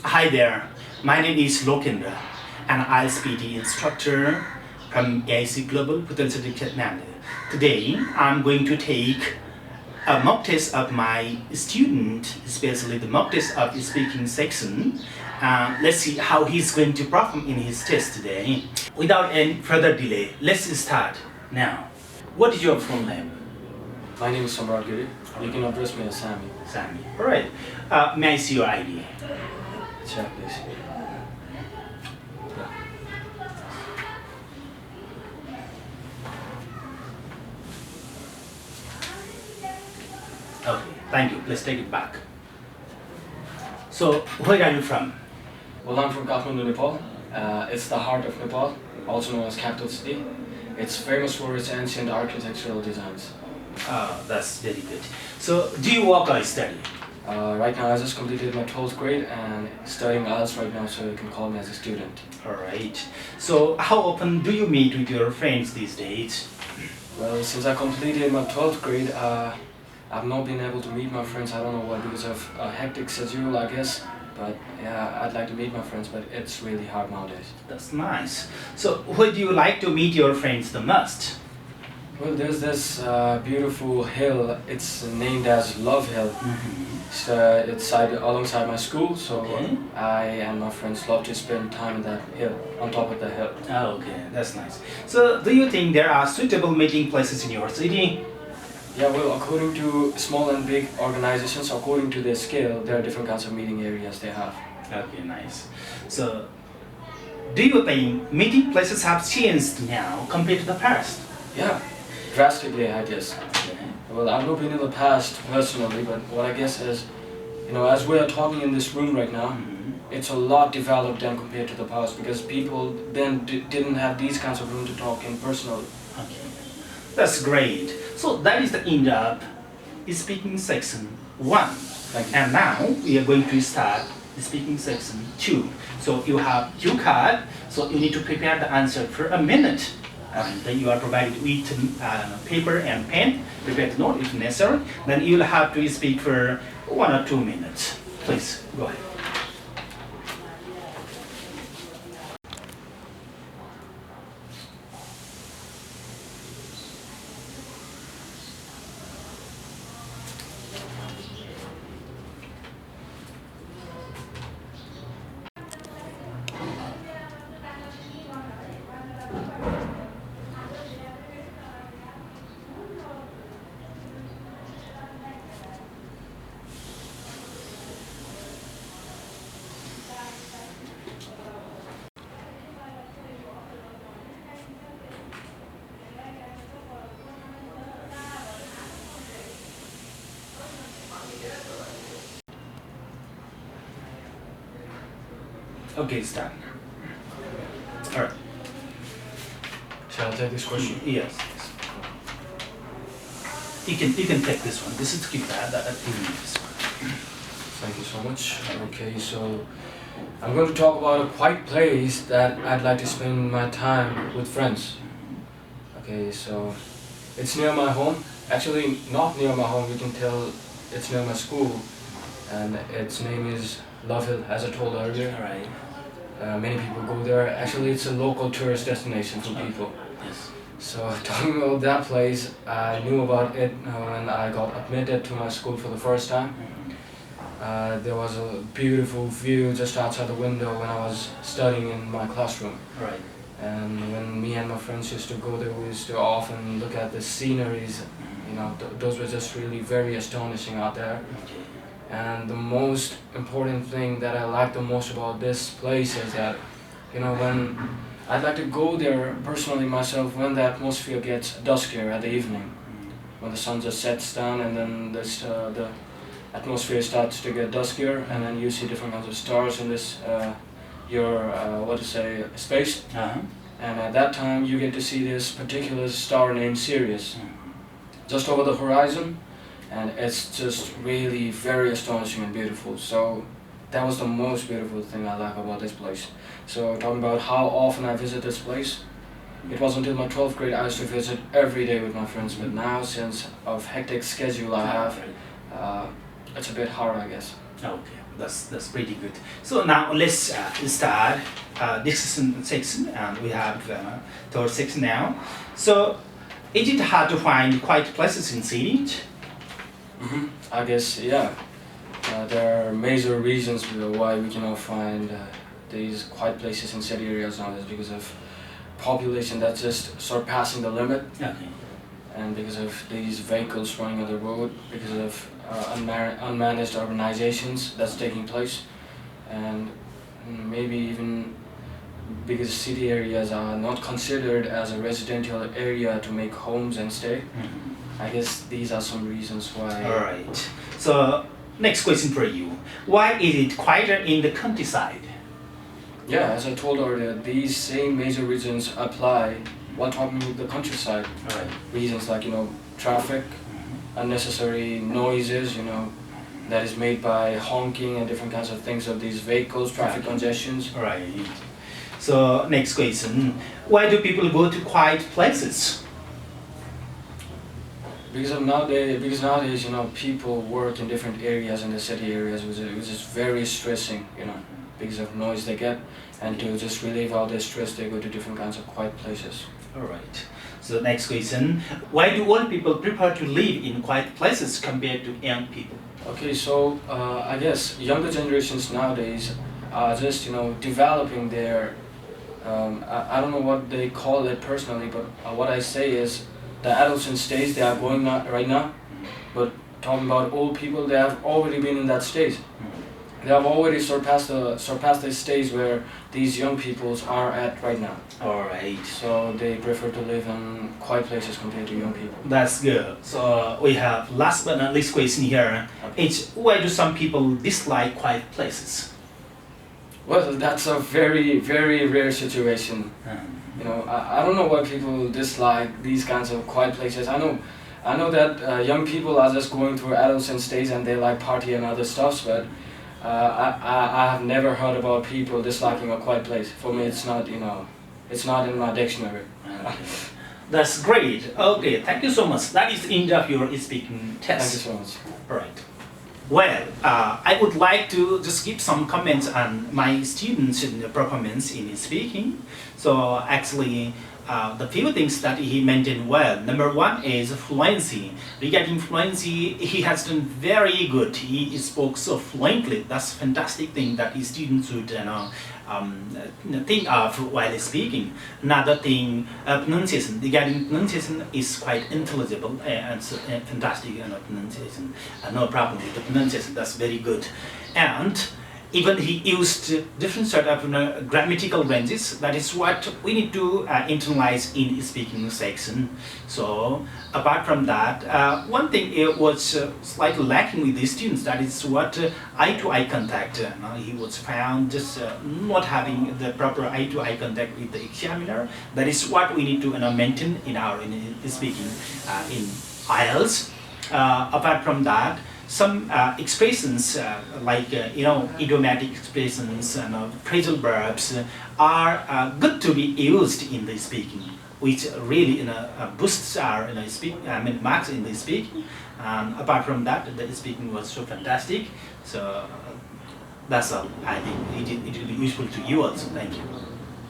Hi there, my name is Lokendra and I'll be the instructor from AIEC Global Potential Vietnam. Today I'm going to take a mock test of my student, especially the mock test of the speaking section. Let's see how he's going to perform in his test today. Without any further delay, let's start now. What is your full name? My name is Samrat Giri. You can address me as Sammy. Sammy. Alright. May I see your ID? Check this. Okay, thank you. Let's take it back. So, where are you from? Well, I'm from Kathmandu, Nepal. It's the heart of Nepal, also known as capital city. It's famous for its ancient architectural designs. That's very good. So, do you work or study? Right now, I just completed my 12th grade and studying IELTS right now, so you can call me as a student. Alright. So, how often do you meet with your friends these days? Well, since I completed my 12th grade, I've not been able to meet my friends. I don't know why, because of a hectic schedule, I guess. But yeah, I'd like to meet my friends, but it's really hard nowadays. That's nice. So, where do you like to meet your friends the most? Well, there's this beautiful hill. It's named as Love Hill. It's alongside my school, so Okay. I and my friends love to spend time in that hill, on top of the hill. Okay, that's nice. So, do you think there are suitable meeting places in your city? Yeah, well, according to small and big organizations, according to their scale, there are different kinds of meeting areas they have. Okay, nice. So, do you think meeting places have changed now compared to the past? Yeah, drastically, I guess. Okay. Well, I've not been in the past personally, but what I guess is, as we are talking in this room right now, it's a lot developed than compared to the past, because people then didn't have these kinds of room to talk in personally. Okay, that's great. So that is the end of speaking section 1. Thank you. And now we are going to start the speaking section 2. So you have cue card, so you need to prepare the answer for a minute. And then you are provided with paper and pen, prepare the note if necessary. Then you will have to speak for 1 or 2 minutes. Please, go ahead. Okay, start. All right. Shall I take this question? Yes. You can take this one. This is to keep that this one. Thank you so much. Okay, so I'm going to talk about a quiet place that I'd like to spend my time with friends. Okay, so it's near my home. Actually, not near my home. You can tell it's near my school, and its name is Love Hill, as I told earlier. All right. Many people go there. Actually, it's a local tourist destination for people. Yes. So talking about that place, I knew about it when I got admitted to my school for the first time. There was a beautiful view just outside the window when I was studying in my classroom. Right. And when me and my friends used to go there, we used to often look at the sceneries. Those were just really very astonishing out there. Okay. And the most important thing that I like the most about this place is that, when I'd like to go there personally myself when the atmosphere gets duskier at the evening, when the sun just sets down and then the atmosphere starts to get duskier, and then you see different kinds of stars in this space. And at that time you get to see this particular star named Sirius just over the horizon. And it's just really very astonishing and beautiful. So that was the most beautiful thing I like about this place. So talking about how often I visit this place, it was until my 12th grade I used to visit every day with my friends, but now since of hectic schedule I have, it's a bit hard, I guess. Okay, That's pretty good. So now let's start discussion section, and we have third section now. So is it hard to find quiet places in cities? I guess, yeah. There are major reasons why we cannot find these quiet places in city areas nowadays, because of population that's just surpassing the limit, Okay. and because of these vehicles running on the road, because of unmanaged urbanizations that's taking place, and maybe even because city areas are not considered as a residential area to make homes and stay. I guess these are some reasons why. All right. So next question for you. Why is it quieter in the countryside? Yeah, as I told earlier, these same major reasons apply while talking about the countryside. All right. Reasons like, traffic, unnecessary noises, that is made by honking and different kinds of things of these vehicles, traffic congestions. All right. So next question. Why do people go to quiet places? Because nowadays, people work in different areas in the city areas, which is very stressing, because of noise they get, and to just relieve all their stress, they go to different kinds of quiet places. All right. So next question. Why do old people prefer to live in quiet places compared to young people? Okay, so I guess younger generations nowadays are just, developing their, I don't know what they call it personally, but what I say is the adolescent stage they are going right now, but talking about old people, they have already been in that stage. They have already surpassed the stage where these young peoples are at right now. All right. So they prefer to live in quiet places compared to young people. That's good. So we have last but not least question here. Okay. It's why do some people dislike quiet places? Well, that's a very, very rare situation. I don't know why people dislike these kinds of quiet places. I know that young people are just going through adolescent stage and they like party and other stuff, but I have never heard about people disliking a quiet place. For me, it's not in my dictionary. Okay. That's great. Okay, thank you so much. That is the end of your speaking test. Thank you so much. All right. Well, I would like to just give some comments on my students' performance in speaking. So actually, the few things that he maintained well. Number one is fluency. Regarding fluency, he has done very good. He spoke so fluently. That's a fantastic thing that his students should think of while speaking. Another thing, pronunciation. Regarding pronunciation, is quite intelligible and fantastic pronunciation. No problem with the pronunciation. That's very good. And even he used different sort of grammatical ranges. That is what we need to internalize in speaking section. So apart from that, one thing it was slightly lacking with the students. That is what eye-to-eye contact. He was found just not having the proper eye-to-eye contact with the examiner. That is what we need to maintain in our speaking in IELTS. Apart from that, some expressions like idiomatic expressions and phrasal verbs are good to be used in the speaking, which really boosts our marks in the speaking. Apart from that, the speaking was so fantastic. So that's all. I think it will be useful to you also. Thank you.